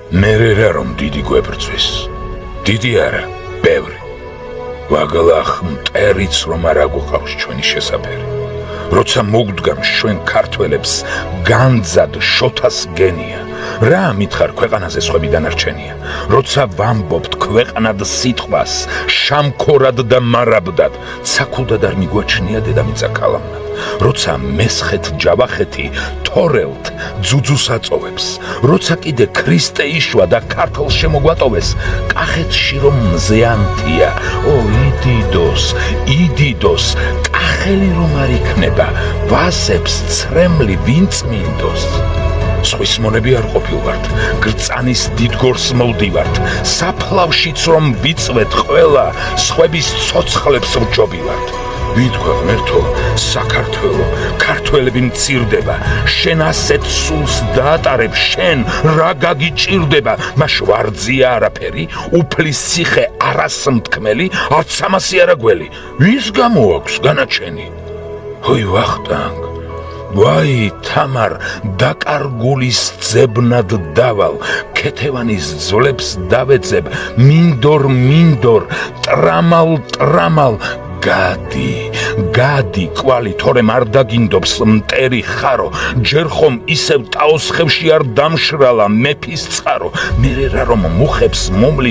მერე რა რომ დიდი გვებრძვის, დიდი არა, ბევრი. ვაგლახ მტერიც რომ არ აგვყავს ჩვენი შესაფერი. როცა მოგდგამ ჩვენ ქართველებს განძად შოთას გენია, რა მითხარ ქვეყანაზე სხვები დანარჩენია. როცა ვამბობთ ქვეყნად სიტყვას, შამქორად და მარაბდად, ცაქუდად არ მიგვაჩნია დედამიწა ქალამნად. როცა მესხეთ ჯავახეთი თორელთ ძუძუს აწოვებს, როცა კიდე ქრისტე იშვა და ქართლ შემოგვატოვეს, კახეთში რომ მზეანთია, იდიდოს, კახელი რომ არ იქნება, ვასებს ცრემლი ვინ წმინდოს. სხვის მონები არ ყოფილვართ, გრწანის დიდგორს მოვდივართ, საფლავშიც რომ ვიწვეთ ყველა, სხვების ცოცხლებს ვჯობივართ. ვიტყვა ღმერთო, საქართველო, ქართველები მცირდება, შენ ასეთ სულს დაატარებ, შენ რა გაგიჭირდება, მას ვარძია არაფერი, უფლის ციხე არასმთქმელი, არც ამასი არა გველი, ვის გამო აქვს განაჩენი? ჰოი ვახტანგ, ვაი თამარ, დაკარგულის ძებნად დავალ, ქეთევანის ძვლებს დავეძებ, მინდორ, ტრამალ, გადი, კვალი, თორემ არ დაგინდობს მტერი ხარო, ჯერ ხომ ისევ ტაოსხევში არ დამშრალა მეფის წყარო, მერე რა რომ მუხებს მომლი